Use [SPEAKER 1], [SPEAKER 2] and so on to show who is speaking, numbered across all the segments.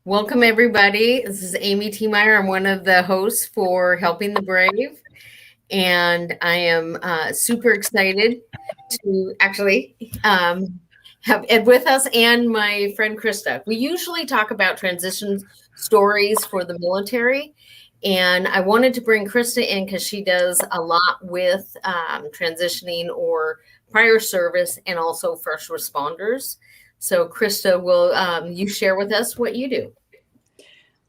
[SPEAKER 1] Welcome, everybody. This is Amy T. Meyer. I'm one of the hosts for Helping the Brave. And I am super excited to actually have Ed with us and my friend Krista. We usually talk about transition stories for the military. And I wanted to bring Krista in because she does a lot with transitioning or prior service and also first responders. So Krista, will you share with us what you do?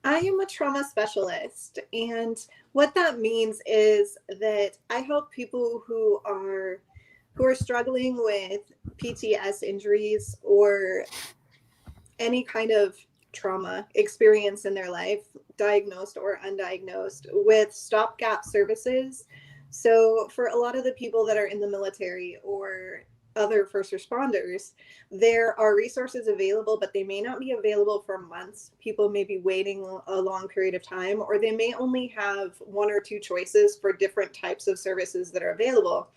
[SPEAKER 2] I am a trauma specialist, and what that means is that I help people who are struggling with PTS injuries or any kind of trauma experience in their life, diagnosed or undiagnosed, with stopgap services. So for a lot of the people that are in the military or other first responders, there are resources available, but they may not be available for months. People may be waiting a long period of time, or they may only have one or two choices for different types of services that are available.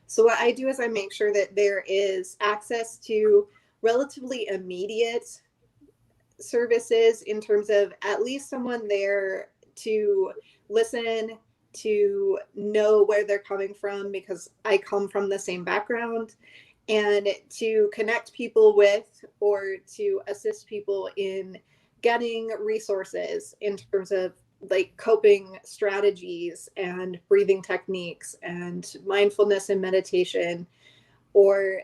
[SPEAKER 2] So what I do is I make sure that there is access to relatively immediate services in terms of at least someone there to listen, to know where they're coming from, because I come from the same background, and to connect people with or to assist people in getting resources in terms of like coping strategies and breathing techniques and mindfulness and meditation. Or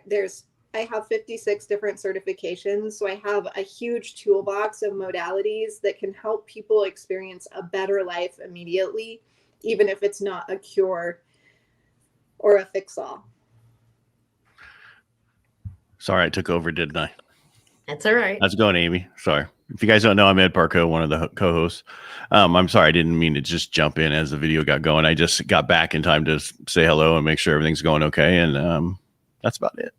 [SPEAKER 2] I have 56 different certifications, so I have a huge toolbox of modalities that can help people experience a better life immediately, even if it's not a cure or a fix-all.
[SPEAKER 3] Sorry, I took over, didn't I?
[SPEAKER 1] That's all right.
[SPEAKER 3] How's it going, Amy? Sorry. If you guys don't know, I'm Ed Parco, one of the co-hosts. I'm sorry, I didn't mean to just jump in as the video got going. I just got back in time to say hello and make sure everything's going okay. And that's about it.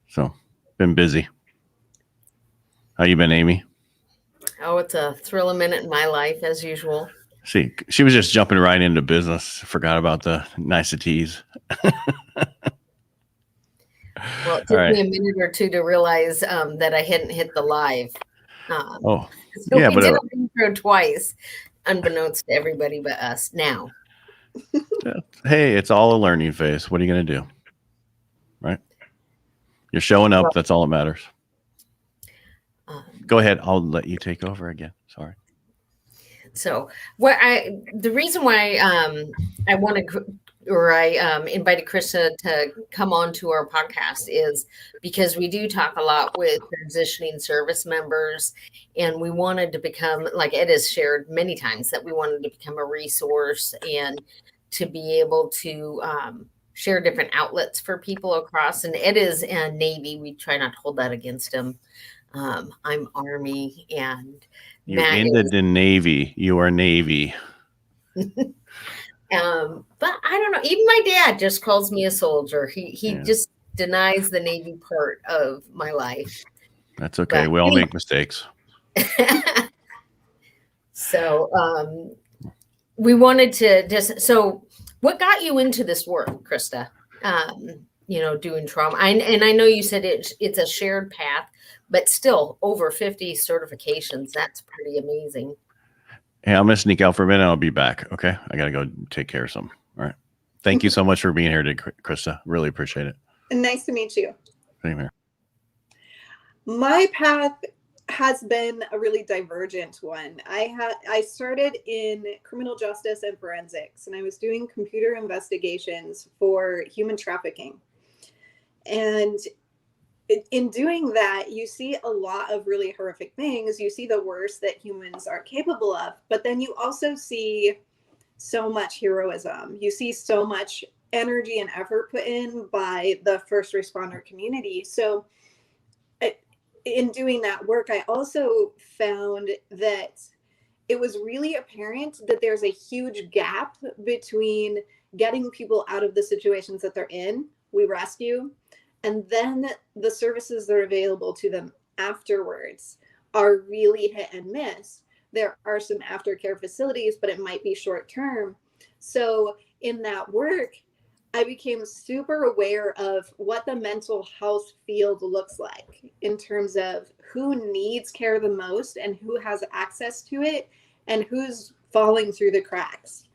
[SPEAKER 3] So, been busy. How you been, Amy?
[SPEAKER 1] Oh, it's a thrill a minute in my life, as usual.
[SPEAKER 3] See, she was just jumping right into business. Forgot about the niceties.
[SPEAKER 1] Well, it took me a minute or two to realize that I hadn't hit the live.
[SPEAKER 3] So
[SPEAKER 1] yeah, we did an intro twice, unbeknownst to everybody but us now.
[SPEAKER 3] Hey, it's all a learning phase. What are you going to do? Right? You're showing up. That's all that matters. Go ahead. I'll let you take over again. Sorry.
[SPEAKER 1] So the reason why I want to, or I invited Krista to come on to our podcast is because we do talk a lot with transitioning service members, and we wanted to become, like Ed has shared many times, that we wanted to become a resource and to be able to share different outlets for people across. And Ed is Navy. We try not to hold that against him. I'm Army, and
[SPEAKER 3] you ended in Navy. You are Navy.
[SPEAKER 1] But I don't know. Even my dad just calls me a soldier. He just denies the Navy part of my life.
[SPEAKER 3] That's okay. But we all make mistakes.
[SPEAKER 1] So we wanted to just. So what got you into this work, Krista? Doing trauma. And I know you said it's a shared path, but still over 50 certifications. That's pretty amazing.
[SPEAKER 3] Hey, I'm going to sneak out for a minute. I'll be back. Okay. I got to go take care of something. All right. Thank you so much for being here today, Krista. Really appreciate it.
[SPEAKER 2] Nice to meet you.
[SPEAKER 3] Same here.
[SPEAKER 2] My path has been a really divergent one. I started in criminal justice and forensics, and I was doing computer investigations for human trafficking. And in doing that, you see a lot of really horrific things. You see the worst that humans are capable of, but then you also see so much heroism. You see so much energy and effort put in by the first responder community. So in doing that work, I also found that it was really apparent that there's a huge gap between getting people out of the situations that they're in, we rescue, and then the services that are available to them afterwards are really hit and miss. There are some aftercare facilities, but it might be short term. So in that work, I became super aware of what the mental health field looks like in terms of who needs care the most and who has access to it and who's falling through the cracks.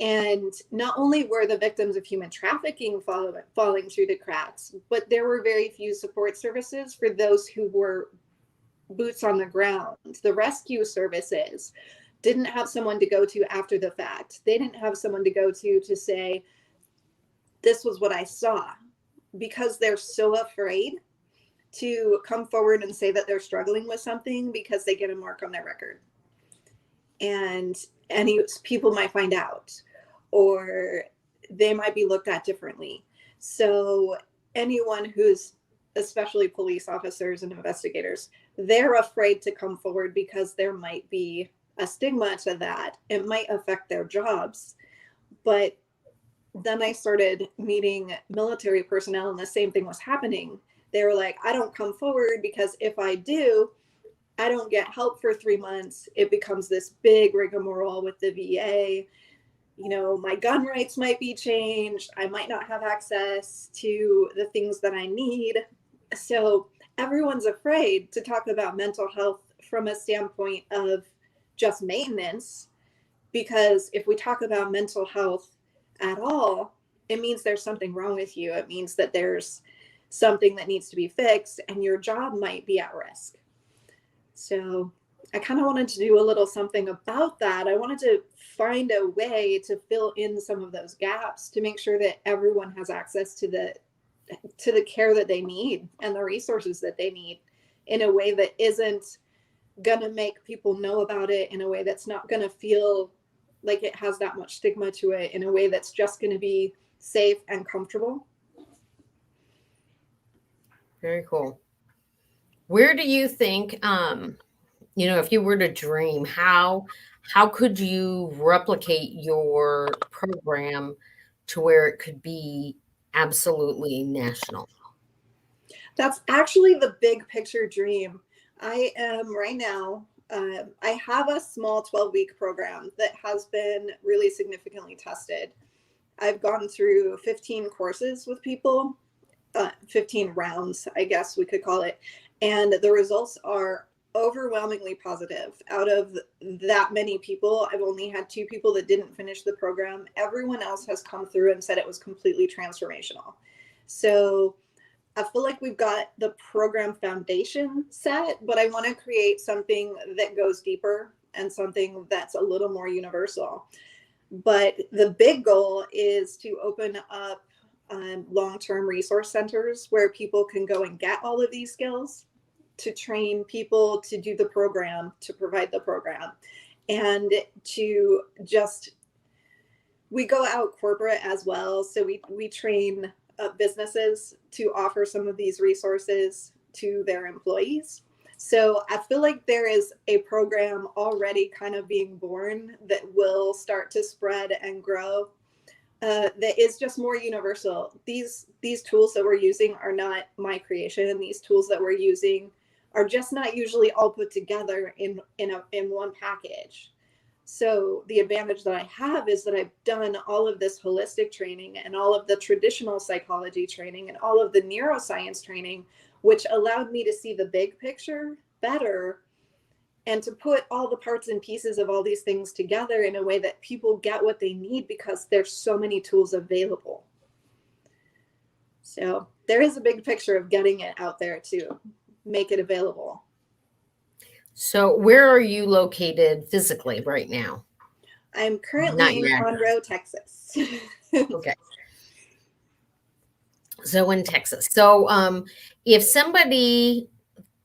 [SPEAKER 2] And not only were the victims of human trafficking falling through the cracks, but there were very few support services for those who were boots on the ground. The rescue services didn't have someone to go to after the fact. They didn't have someone to go to say, this was what I saw, because they're so afraid to come forward and say that they're struggling with something because they get a mark on their record. And people might find out, or they might be looked at differently. So anyone who's, especially police officers and investigators, they're afraid to come forward because there might be a stigma to that. It might affect their jobs. But then I started meeting military personnel and the same thing was happening. They were like, I don't come forward because if I do, I don't get help for 3 months. It becomes this big rigmarole with the VA. You know, my gun rights might be changed. I might not have access to the things that I need. So everyone's afraid to talk about mental health from a standpoint of just maintenance, because if we talk about mental health at all, it means there's something wrong with you. It means that there's something that needs to be fixed and your job might be at risk. So I kind of wanted to do a little something about that. I wanted to find a way to fill in some of those gaps to make sure that everyone has access to the care that they need and the resources that they need in a way that isn't going to make people know about it, in a way that's not going to feel like it has that much stigma to it, in a way that's just going to be safe and comfortable.
[SPEAKER 1] Very cool. Where do you think, if you were to dream, how could you replicate your program to where it could be absolutely national?
[SPEAKER 2] That's actually the big picture dream. I am right now, I have a small 12-week program that has been really significantly tested. I've gone through 15 courses with people, 15 rounds, I guess we could call it. And the results are overwhelmingly positive. Out of that many people, I've only had 2 people that didn't finish the program. Everyone else has come through and said it was completely transformational. So I feel like we've got the program foundation set, but I want to create something that goes deeper and something that's a little more universal. But the big goal is to open up long-term resource centers where people can go and get all of these skills, to train people to do the program, to provide the program, and to just, we go out corporate as well. So we train businesses to offer some of these resources to their employees. So I feel like there is a program already kind of being born that will start to spread and grow, that is just more universal. These tools that we're using are not my creation, and these tools that we're using are just not usually all put together in one package. So the advantage that I have is that I've done all of this holistic training and all of the traditional psychology training and all of the neuroscience training, which allowed me to see the big picture better and to put all the parts and pieces of all these things together in a way that people get what they need, because there's so many tools available. So there is a big picture of getting it out there to make it available.
[SPEAKER 1] So where are you located physically right now?
[SPEAKER 2] I'm currently in Conroe, Texas.
[SPEAKER 1] Okay. So in Texas. So if somebody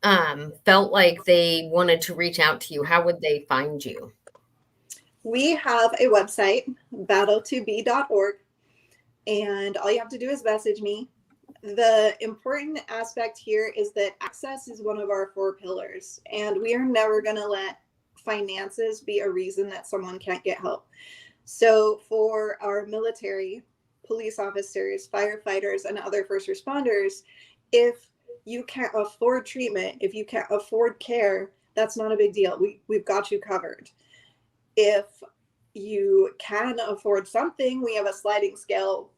[SPEAKER 1] felt like they wanted to reach out to you, how would they find you?
[SPEAKER 2] We have a website, battle2b.org, and all you have to do is message me. The important aspect here is that access is one of our 4 pillars, and we are never going to let finances be a reason that someone can't get help. So for our military, police officers, firefighters, and other first responders, if you can't afford treatment, if you can't afford care, that's not a big deal. We've got you covered. If you can afford something, we have a sliding scale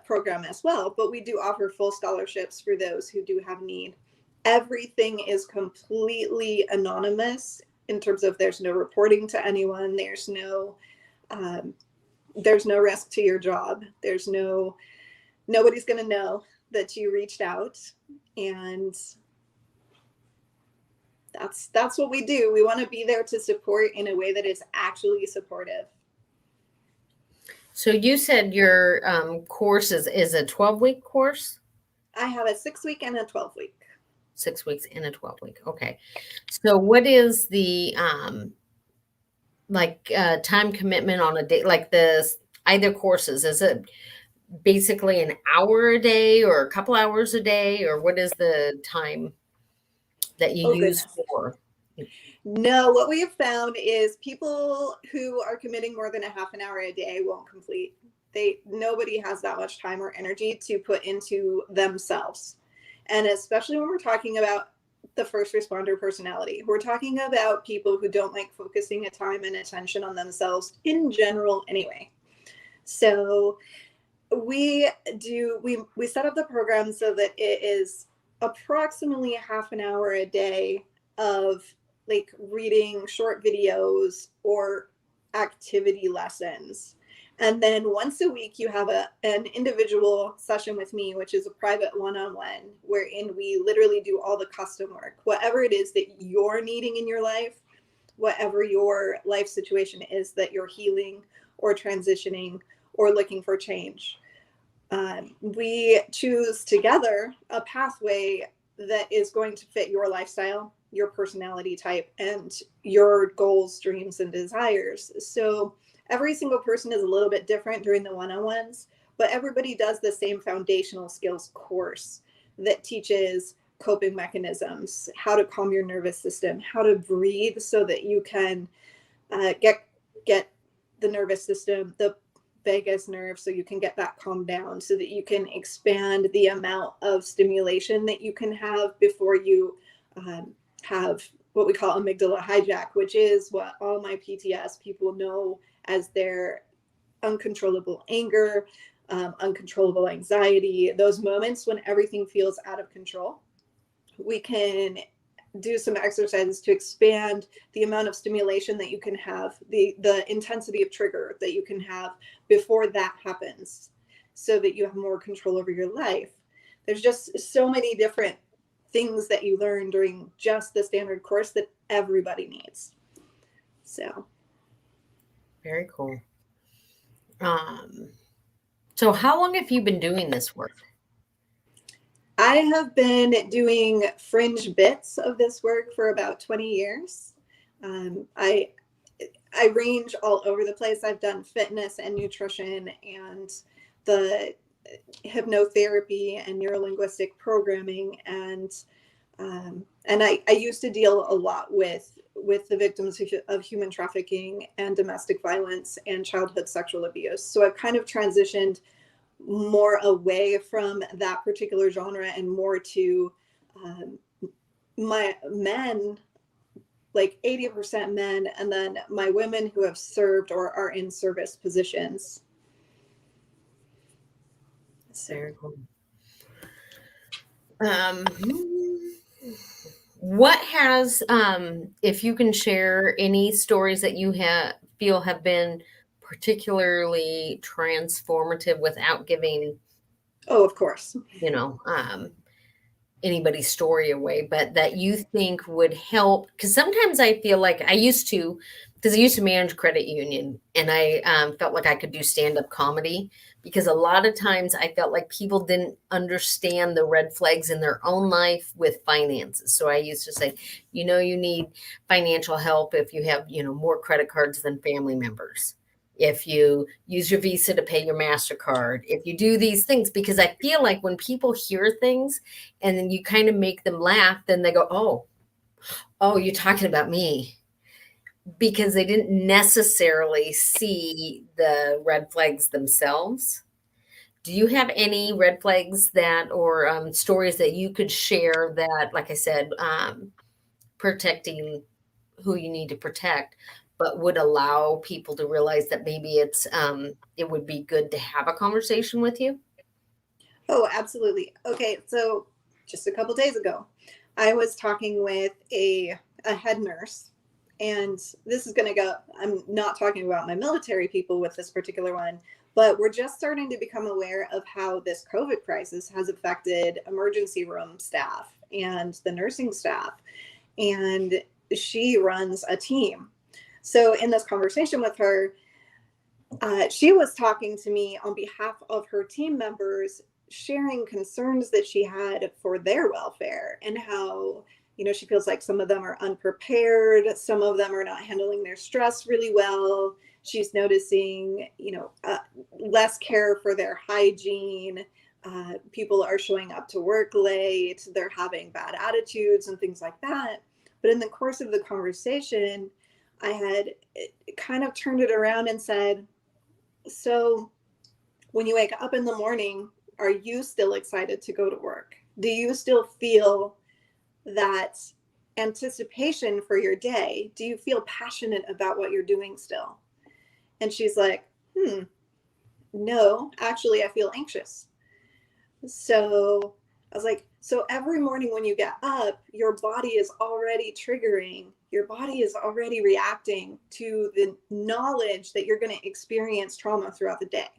[SPEAKER 2] program as well, but we do offer full scholarships for those who do have need. Everything is completely anonymous in terms of there's no reporting to anyone. There's no risk to your job. Nobody's going to know that you reached out, and that's what we do. We want to be there to support in a way that is actually supportive.
[SPEAKER 1] So you said your course is a 12-week course?
[SPEAKER 2] I have a 6-week and a 12-week.
[SPEAKER 1] 6 weeks and a 12-week. Okay. So what is the time commitment on a day, like either courses? Is it basically an hour a day or a couple hours a day, or what is the time that you use for?
[SPEAKER 2] No, what we have found is people who are committing more than a half an hour a day won't complete. Nobody has that much time or energy to put into themselves. And especially when we're talking about the first responder personality, we're talking about people who don't like focusing time and attention on themselves in general anyway. So we set up the program so that it is approximately half an hour a day of like reading short videos or activity lessons. And then once a week, you have an individual session with me, which is a private one-on-one, wherein we literally do all the custom work. Whatever it is that you're needing in your life, whatever your life situation is that you're healing or transitioning or looking for change. We choose together a pathway that is going to fit your lifestyle, your personality type, and your goals, dreams, and desires. So every single person is a little bit different during the one-on-ones, but everybody does the same foundational skills course that teaches coping mechanisms, how to calm your nervous system, how to breathe so that you can get the nervous system, the vagus nerve, so you can get that calmed down, so that you can expand the amount of stimulation that you can have before you have what we call amygdala hijack, which is what all my PTS people know as their uncontrollable anger, uncontrollable anxiety, those moments when everything feels out of control. We can do some exercises to expand the amount of stimulation that you can have, the intensity of trigger that you can have before that happens, so that you have more control over your life. There's just so many different things that you learn during just the standard course that everybody needs. So
[SPEAKER 1] very cool. So how long have you been doing this work?
[SPEAKER 2] I have been doing fringe bits of this work for about 20 years. I range all over the place. I've done fitness and nutrition and the hypnotherapy and neurolinguistic programming, and I used to deal a lot with the victims of human trafficking and domestic violence and childhood sexual abuse. So I've kind of transitioned more away from that particular genre and more to my men, like 80% men, and then my women who have served or are in service positions.
[SPEAKER 1] Very cool. What has, if you can share any stories that you feel have been particularly transformative without giving,
[SPEAKER 2] of course,
[SPEAKER 1] anybody's story away, but that you think would help? Because sometimes I feel like I used to manage credit union, and I felt like I could do stand-up comedy, because a lot of times I felt like people didn't understand the red flags in their own life with finances. So I used to say, you need financial help if you have, more credit cards than family members. If you use your Visa to pay your MasterCard, if you do these things, because I feel like when people hear things and then you kind of make them laugh, then they go, oh, you're talking about me, because they didn't necessarily see the red flags themselves. Do you have any red flags or stories that you could share that, like I said, protecting who you need to protect, but would allow people to realize that maybe it would be good to have a conversation with you?
[SPEAKER 2] Oh, absolutely. Okay, so just a couple days ago, I was talking with a head nurse, and this is going to go, I'm not talking about my military people with this particular one, but we're just starting to become aware of how this COVID crisis has affected emergency room staff and the nursing staff. And she runs a team. So in this conversation with her, she was talking to me on behalf of her team members, sharing concerns that she had for their welfare and how, she feels like some of them are unprepared. Some of them are not handling their stress really well. She's noticing, less care for their hygiene. People are showing up to work late. They're having bad attitudes and things like that. But in the course of the conversation, I had kind of turned it around and said, so when you wake up in the morning, are you still excited to go to work? Do you still feel that anticipation for your day? Do you feel passionate about what you're doing still? And she's like, no, actually, I feel anxious. So I was like, so every morning when you get up, your body is already triggering, your body is already reacting to the knowledge that you're going to experience trauma throughout the day.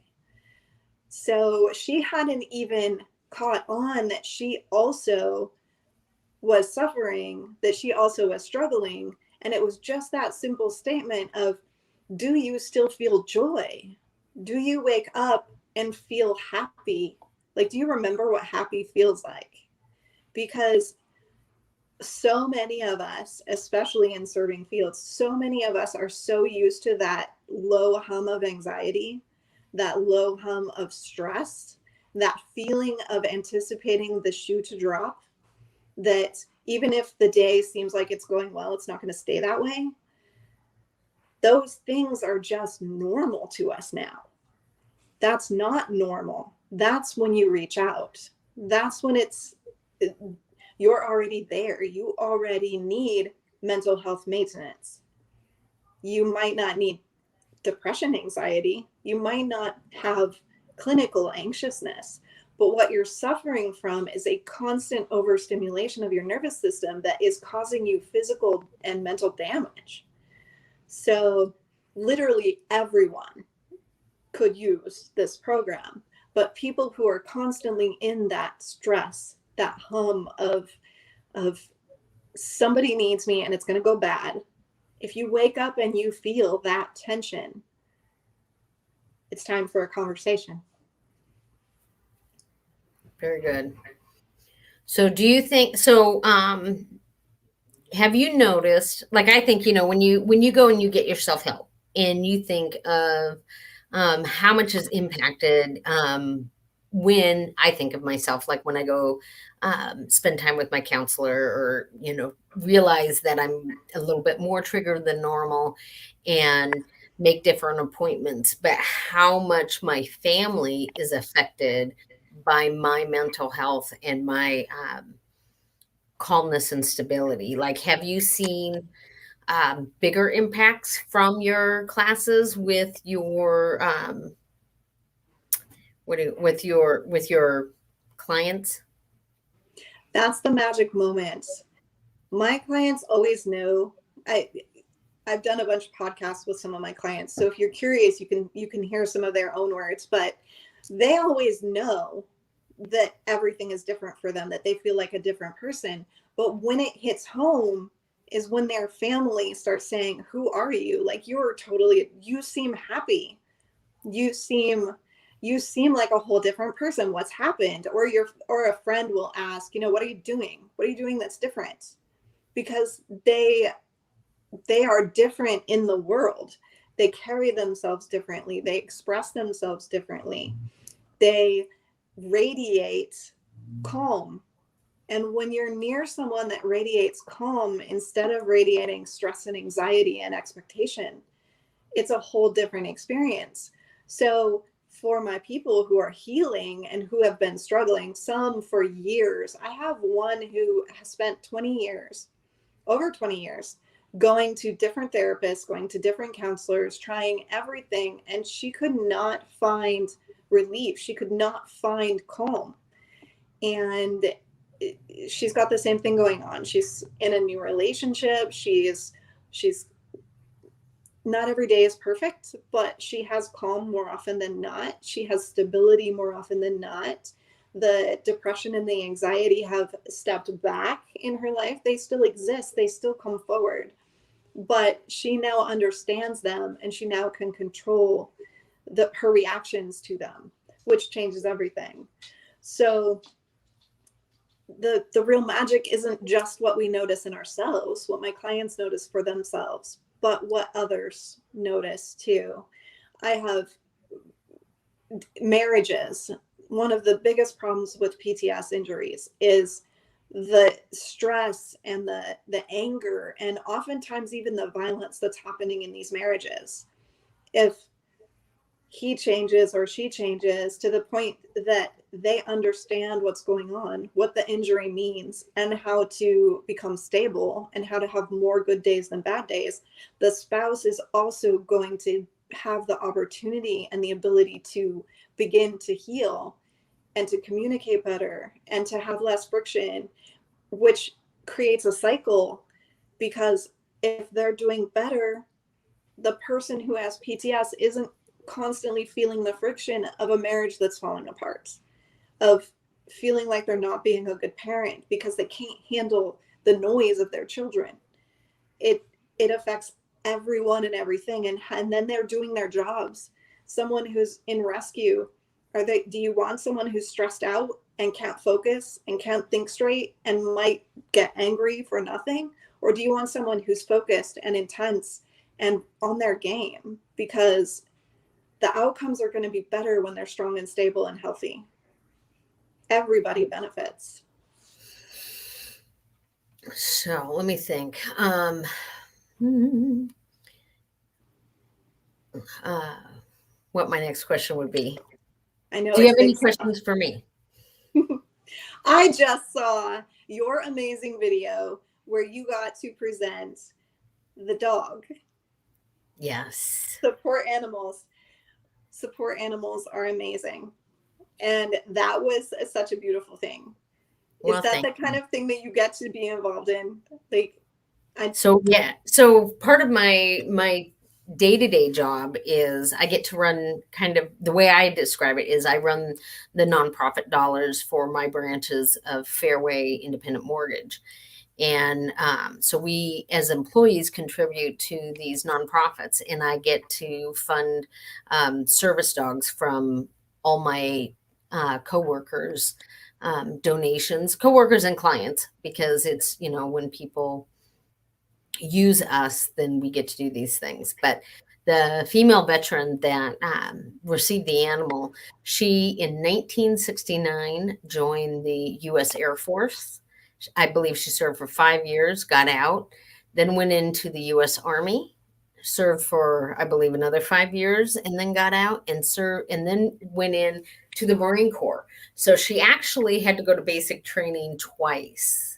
[SPEAKER 2] So she hadn't even caught on that she also was suffering, that she also was struggling. And it was just that simple statement of, do you still feel joy? Do you wake up and feel happy? Like, do you remember what happy feels like? Because so many of us, especially in serving fields, so many of us are so used to that low hum of anxiety, that low hum of stress, that feeling of anticipating the shoe to drop, that even if the day seems like it's going well, it's not going to stay that way. Those things are just normal to us now. That's not normal. That's when you reach out. That's when you're already there. You already need mental health maintenance. You might not need depression, anxiety. You might not have clinical anxiousness, but what you're suffering from is a constant overstimulation of your nervous system that is causing you physical and mental damage. So literally everyone could use this program, but people who are constantly in that stress, that hum of somebody needs me and it's going to go bad. If you wake up and you feel that tension, it's time for a conversation.
[SPEAKER 1] Very good. So do you think, have you noticed, like, I think, when you go and you get yourself help and you think of how much is impacted, when I think of myself, like when I go spend time with my counselor or, realize that I'm a little bit more triggered than normal and make different appointments, but how much my family is affected by my mental health and my calmness and stability. Like, have you seen bigger impacts from your classes with your with your clients?
[SPEAKER 2] That's the magic moment. My clients always know. I've done a bunch of podcasts with some of my clients, so if you're curious, you can hear some of their own words, but they always know that everything is different for them, that they feel like a different person. But when it hits home is when their family starts saying, who are you? Like, you seem happy. You seem like a whole different person. What's happened? Or a friend will ask, what are you doing? What are you doing that's different? Because they are different in the world. They carry themselves differently. They express themselves differently. They radiate calm. And when you're near someone that radiates calm instead of radiating stress and anxiety and expectation, it's a whole different experience. So for my people who are healing and who have been struggling, some for years, I have one who has spent over 20 years going to different therapists, going to different counselors, trying everything, and she could not find relief. She could not find calm. And she's got the same thing going on. She's in a new relationship. She's not every day is perfect, but she has calm more often than not. She has stability more often than not. The depression and the anxiety have stepped back in her life. They still exist. They still come forward, but she now understands them, and she now can control her reactions to them, which changes everything. So the real magic isn't just what we notice in ourselves, what my clients notice for themselves, but what others notice too. I have marriages. One of the biggest problems with PTS injuries is the stress and the anger, and oftentimes even the violence that's happening in these marriages. If he changes or she changes to the point that they understand what's going on, what the injury means, and how to become stable and how to have more good days than bad days, the spouse is also going to have the opportunity and the ability to begin to heal and to communicate better and to have less friction, which creates a cycle, because if they're doing better, the person who has PTS isn't constantly feeling the friction of a marriage that's falling apart, of feeling like they're not being a good parent because they can't handle the noise of their children. It affects everyone and everything, and then they're doing their jobs. Someone who's in rescue, do you want someone who's stressed out and can't focus and can't think straight and might get angry for nothing? Or do you want someone who's focused and intense and on their game? Because the outcomes are going to be better when they're strong and stable and healthy. Everybody benefits.
[SPEAKER 1] So let me think. What my next question would be.
[SPEAKER 2] I know.
[SPEAKER 1] Do you have any questions for me?
[SPEAKER 2] I just saw your amazing video where you got to present the dog.
[SPEAKER 1] Yes.
[SPEAKER 2] Support animals are amazing. And that was such a beautiful thing. Is that the kind of thing that you get to be involved in?
[SPEAKER 1] So part of my day-to-day job is I get to run, kind of the way I describe it is I run the nonprofit dollars for my branches of Fairway Independent Mortgage. And so we as employees contribute to these nonprofits, and I get to fund service dogs from all my coworkers, donations, coworkers and clients, because it's, when people use us, then we get to do these things. But the female veteran that received the animal, she in 1969 joined the U.S. Air Force. I believe she served for 5 years, got out, then went into the U.S. Army, served for, I believe, another 5 years, and then got out and served, and then went in to the Marine Corps. So she actually had to go to basic training twice.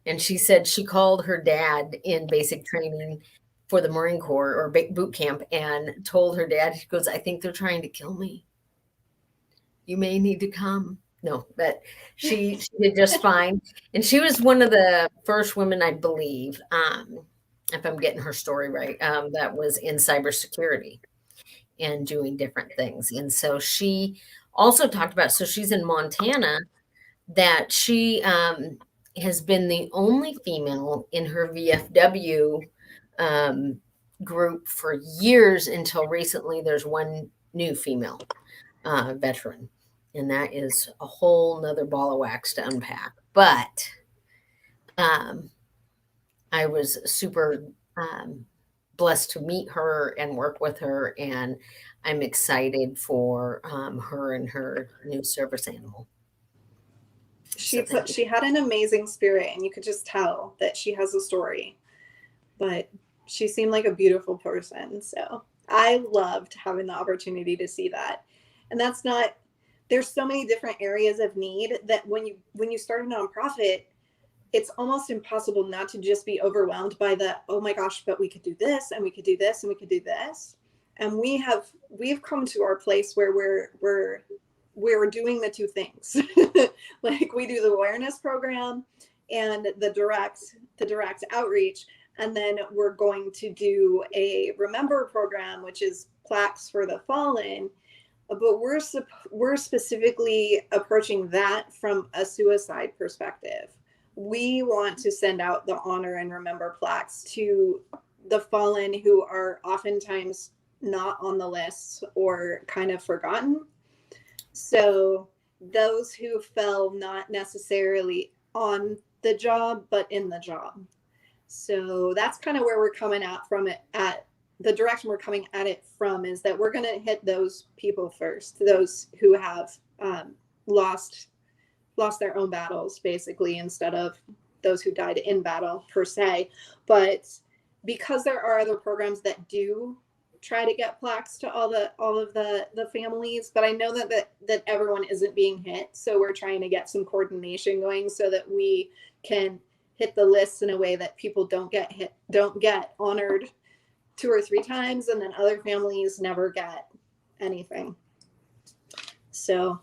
[SPEAKER 1] And she said she called her dad in basic training for the Marine Corps or boot camp and told her dad, she goes, "I think they're trying to kill me. You may need to come." No, but she did just fine. And she was one of the first women, I believe, if I'm getting her story right, that was in cybersecurity and doing different things. And so she also talked about, so she's in Montana, that she has been the only female in her VFW group for years until recently. There's one new female veteran, and that is a whole nother ball of wax to unpack. But I was super blessed to meet her and work with her, and I'm excited for her and her new service animal.
[SPEAKER 2] She had an amazing spirit, and you could just tell that she has a story, but she seemed like a beautiful person. So I loved having the opportunity to see that. And there's so many different areas of need that when you start a nonprofit, it's almost impossible not to just be overwhelmed by the, oh my gosh, but we could do this and we could do this and we could do this. And we've come to our place where we're doing the two things. Like we do the awareness program and the direct outreach. And then we're going to do a remember program, which is plaques for the fallen. But we're specifically approaching that from a suicide perspective. We want to send out the honor and remember plaques to the fallen who are oftentimes not on the lists or kind of forgotten. So those who fell not necessarily on the job, but in the job. So that's kind of where we're coming at the direction we're coming at it from, is that we're going to hit those people first, those who have lost their own battles, basically, instead of those who died in battle per se. But because there are other programs that do try to get plaques to all of the families, but I know that everyone isn't being hit. So we're trying to get some coordination going so that we can hit the lists in a way that people don't get honored 2 or 3 times, and then other families never get anything. So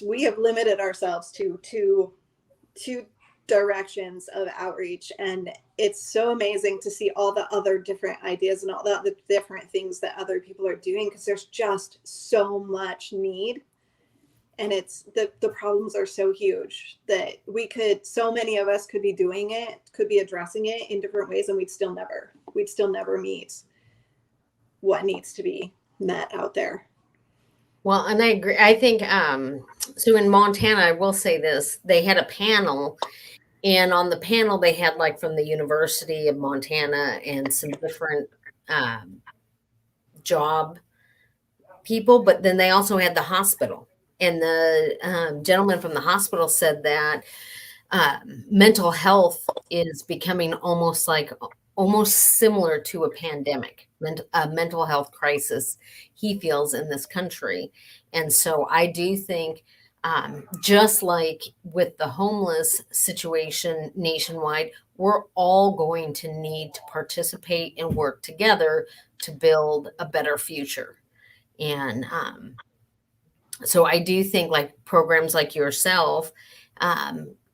[SPEAKER 2] we have limited ourselves to two directions of outreach, and it's so amazing to see all the other different ideas and all the other different things that other people are doing, because there's just so much need, and it's the problems are so huge that so many of us could be doing it, could be addressing it in different ways, and we'd still never meet what needs to be met out there.
[SPEAKER 1] Well, and I agree. I think, so in Montana, I will say this, they had a panel, and on the panel they had like from the University of Montana and some different job people, but then they also had the hospital. And the gentleman from the hospital said that mental health is becoming almost similar to a pandemic, a mental health crisis he feels in this country. And so I do think, just like with the homeless situation nationwide, we're all going to need to participate and work together to build a better future. And so I do think like programs like yourself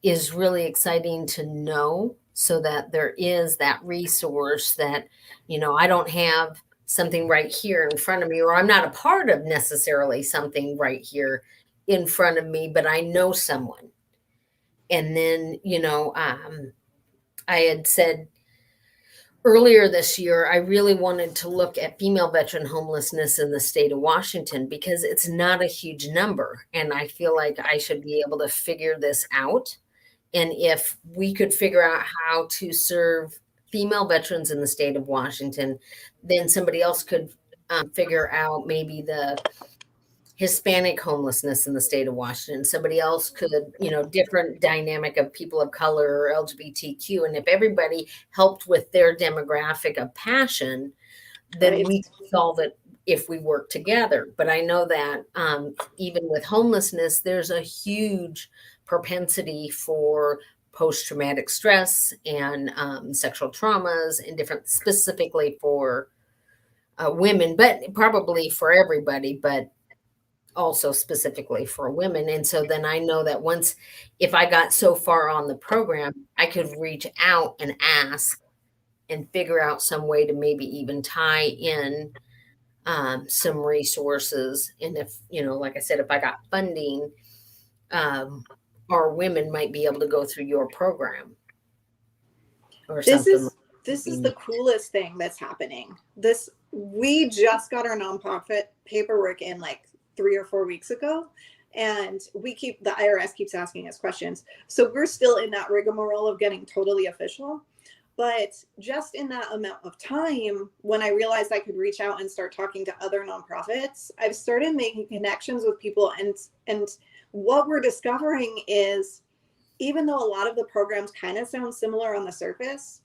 [SPEAKER 1] is really exciting to know, so that there is that resource that, I don't have something right here in front of me, or I'm not a part of necessarily something right here in front of me, but I know someone. And then, I had said earlier this year, I really wanted to look at female veteran homelessness in the state of Washington, because it's not a huge number. And I feel like I should be able to figure this out. And if we could figure out how to serve female veterans in the state of Washington, then somebody else could figure out maybe the Hispanic homelessness in the state of Washington. Somebody else could, different dynamic of people of color or LGBTQ. And if everybody helped with their demographic of passion, then we can solve it if we work together. But I know that even with homelessness, there's a huge propensity for post-traumatic stress and sexual traumas, and different, specifically for women, but probably for everybody, but also specifically for women. And so then I know that if I got so far on the program, I could reach out and ask and figure out some way to maybe even tie in some resources. And if, like I said, if I got funding, our women might be able to go through your program or something.
[SPEAKER 2] This is the coolest thing that's happening. We just got our nonprofit paperwork in like 3 or 4 weeks ago, and the IRS keeps asking us questions. So we're still in that rigmarole of getting totally official. But just in that amount of time, when I realized I could reach out and start talking to other nonprofits, I've started making connections with people. And what we're discovering is, even though a lot of the programs kind of sound similar on the surface,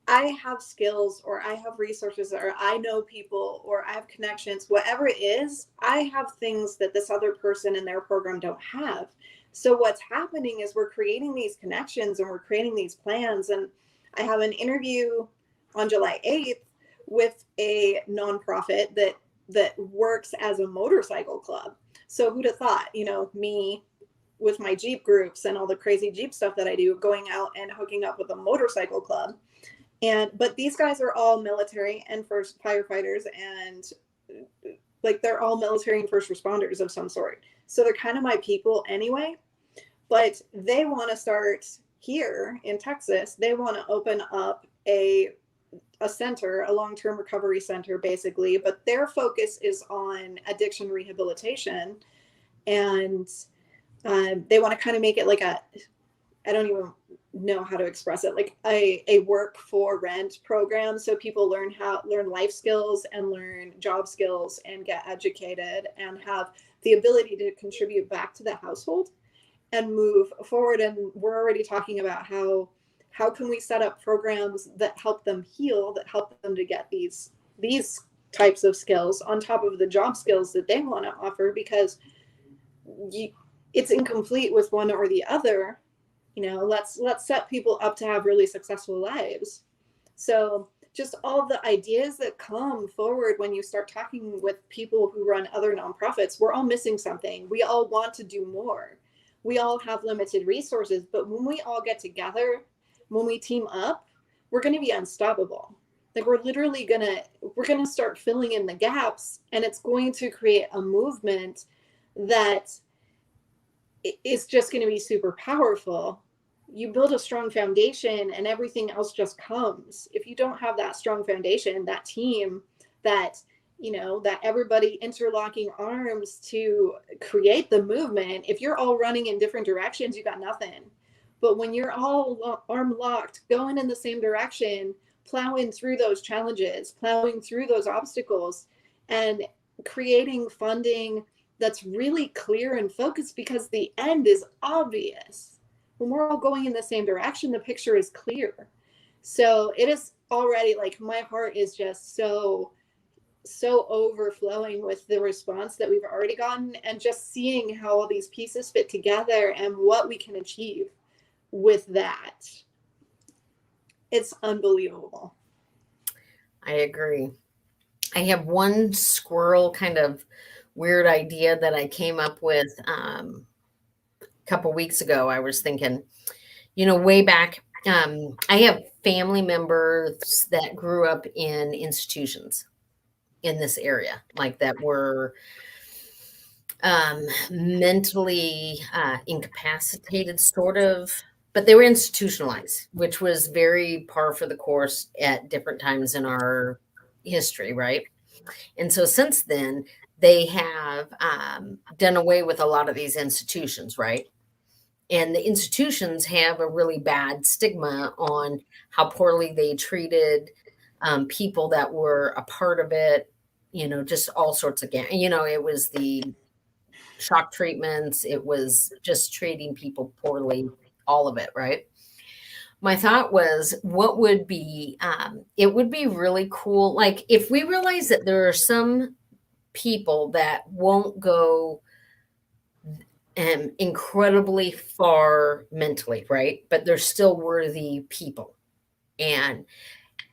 [SPEAKER 2] I have skills, or I have resources, or I know people, or I have connections, whatever it is, I have things that this other person in their program don't have. So what's happening is we're creating these connections and we're creating these plans. And I have an interview on July 8th with a nonprofit that works as a motorcycle club. So who'd have thought, you know, me with my Jeep groups and all the crazy Jeep stuff that I do, going out and hooking up with a motorcycle club. But these guys are all military and first firefighters, and like they're all military and first responders of some sort. So they're kind of my people anyway, but they want to start here in Texas. They want to open up a center, a long-term recovery center, basically, but their focus is on addiction rehabilitation. And they want to kind of make it like I don't even know how to express it, like a work for rent program. So people learn life skills and learn job skills and get educated and have the ability to contribute back to the household and move forward. And we're already talking about how can we set up programs that help them heal, that help them to get these types of skills on top of the job skills that they want to offer, because it's incomplete with one or the other. You know, let's set people up to have really successful lives. So just all the ideas that come forward when you start talking with people who run other nonprofits, we're all missing something. We all want to do more. We all have limited resources, but when we all get together, when we team up, we're going to be unstoppable. Like we're going to start filling in the gaps, and it's going to create a movement that is just going to be super powerful. You build a strong foundation and everything else just comes. If you don't have that strong foundation, that team, that, you know, that everybody interlocking arms to create the movement, if you're all running in different directions, you got nothing. But when you're all arm locked, going in the same direction, plowing through those challenges, plowing through those obstacles, and creating funding that's really clear and focused, because the end is obvious. When we're all going in the same direction, the picture is clear. So it is already, like, my heart is just so overflowing with the response that we've already gotten, and just seeing how all these pieces fit together and what we can achieve with that. It's unbelievable.
[SPEAKER 1] I agree. I have one squirrel kind of weird idea that I came up with a couple weeks ago. I was thinking, you know, way back, I have family members that grew up in institutions in this area, like that were mentally incapacitated, sort of, but they were institutionalized, which was very par for the course at different times in our history, right? And so since then, they have done away with a lot of these institutions, right? And the institutions have a really bad stigma on how poorly they treated people that were a part of it, you know, just all sorts of, you know, it was the shock treatments, it was just treating people poorly, all of it, right? My thought was, what would be, it would be really cool, like if we realize that there are some people that won't go incredibly far mentally, right? But they're still worthy people. And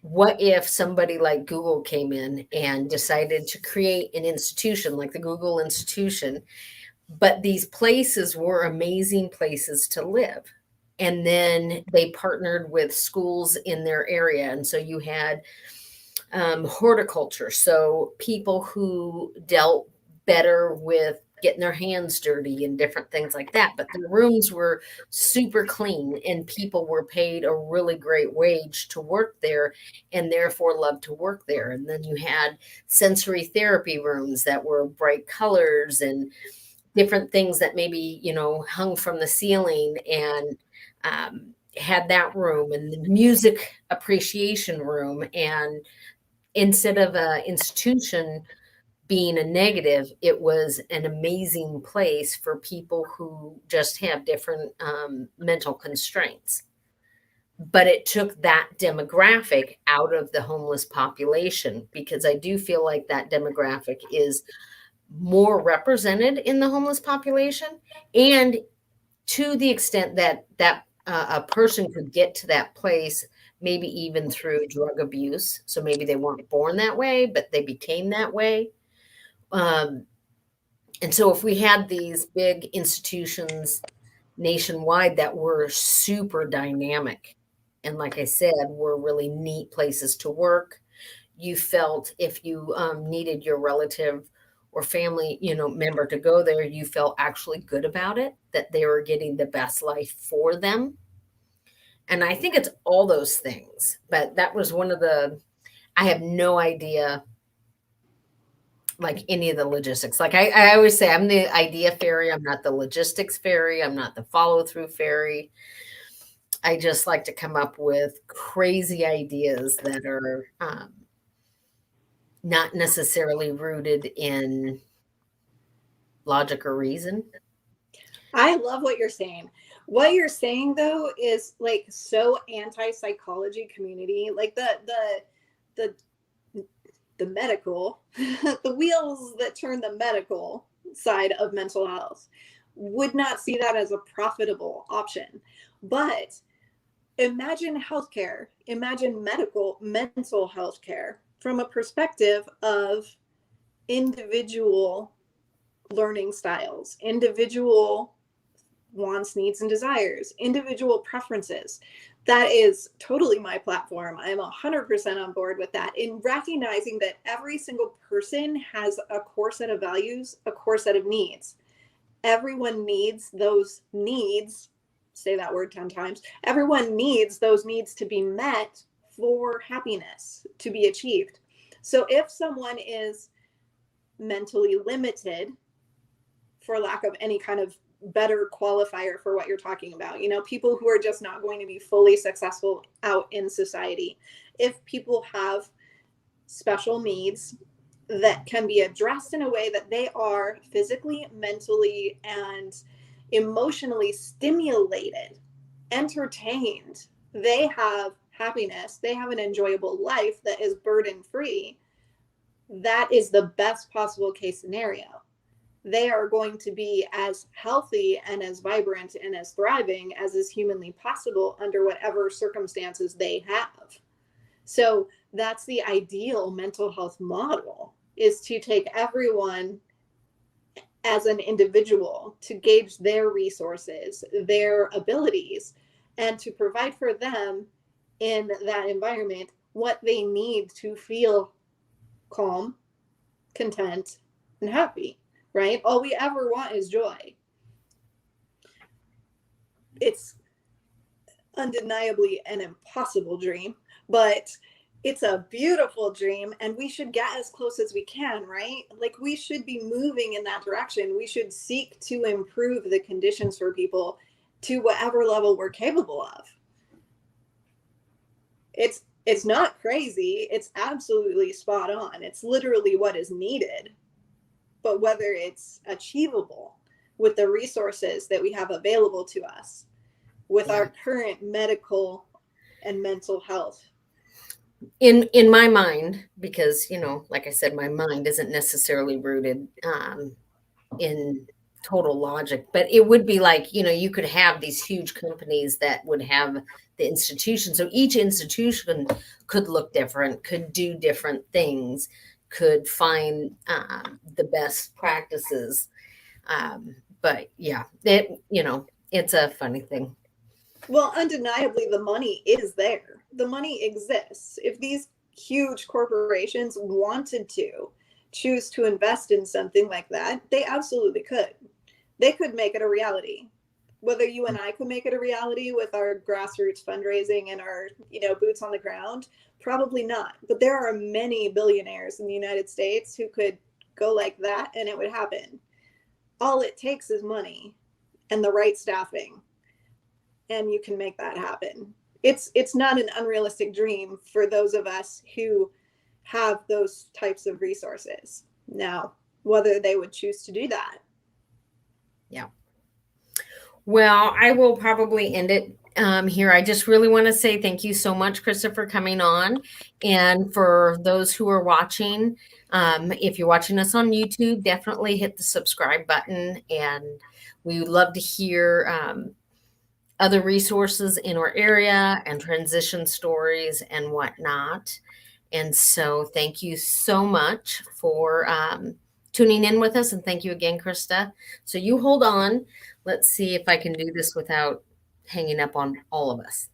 [SPEAKER 1] what if somebody like Google came in and decided to create an institution like the Google Institution, but these places were amazing places to live? And then they partnered with schools in their area. And so you had horticulture. So people who dealt better with getting their hands dirty and different things like that. But the rooms were super clean and people were paid a really great wage to work there and therefore loved to work there. And then you had sensory therapy rooms that were bright colors and different things that maybe, you know, hung from the ceiling, and had that room, and the music appreciation room. And instead of an institution being a negative, it was an amazing place for people who just have different mental constraints. But it took that demographic out of the homeless population, because I do feel like that demographic is more represented in the homeless population. And to the extent that a person could get to that place, maybe even through drug abuse. So maybe they weren't born that way, but they became that way. And so if we had these big institutions nationwide that were super dynamic, and like I said, were really neat places to work, you felt if you needed your relative or family, member to go there, you felt actually good about it, that they were getting the best life for them. And I think it's all those things, but that was one of I have no idea, like any of the logistics. Like I always say, I'm the idea fairy. I'm not the logistics fairy. I'm not the follow through fairy. I just like to come up with crazy ideas that are not necessarily rooted in logic or reason.
[SPEAKER 2] I love what you're saying. What you're saying though is like so anti-psychology community, like the medical, the wheels that turn the medical side of mental health would not see that as a profitable option. But imagine healthcare, imagine mental health care from a perspective of individual learning styles, individual wants, needs, and desires, individual preferences. That is totally my platform. I'm 100% on board with that, in recognizing that every single person has a core set of values, a core set of needs. Everyone needs those needs. Say that word 10 times. Everyone needs those needs to be met for happiness to be achieved. So if someone is mentally limited, for lack of any kind of better qualifier for what you're talking about, people who are just not going to be fully successful out in society. If people have special needs that can be addressed in a way that they are physically, mentally, and emotionally stimulated, entertained, they have happiness, they have an enjoyable life that is burden-free, that is the best possible case scenario. They are going to be as healthy and as vibrant and as thriving as is humanly possible under whatever circumstances they have. So that's the ideal mental health model, is to take everyone as an individual, to gauge their resources, their abilities, and to provide for them in that environment what they need to feel calm, content, and happy. Right? All we ever want is joy. It's undeniably an impossible dream, but it's a beautiful dream, and we should get as close as we can, right? Like, we should be moving in that direction. We should seek to improve the conditions for people to whatever level we're capable of. It's not crazy. It's absolutely spot on. It's literally what is needed. But whether it's achievable with the resources that we have available to us, with our current medical and mental health.
[SPEAKER 1] In my mind, because, like I said, my mind isn't necessarily rooted in total logic, but it would be like, you could have these huge companies that would have the institution. So each institution could look different, could do different things, could find the best practices. But yeah, it's a funny thing.
[SPEAKER 2] Well, undeniably, the money is there. The money exists. If these huge corporations wanted to choose to invest in something like that, they absolutely could. They could make it a reality. Whether you and I could make it a reality with our grassroots fundraising and our, boots on the ground, probably not. But there are many billionaires in the United States who could go like that and it would happen. All it takes is money and the right staffing, and you can make that happen. It's not an unrealistic dream for those of us who have those types of resources. Now, whether they would choose to do that.
[SPEAKER 1] Yeah. Well, I will probably end it here, I just really want to say thank you so much, Krista, for coming on. And for those who are watching, if you're watching us on YouTube, definitely hit the subscribe button. And we would love to hear other resources in our area and transition stories and whatnot. And so thank you so much for tuning in with us. And thank you again, Krista. So you hold on. Let's see if I can do this without hanging up on all of us.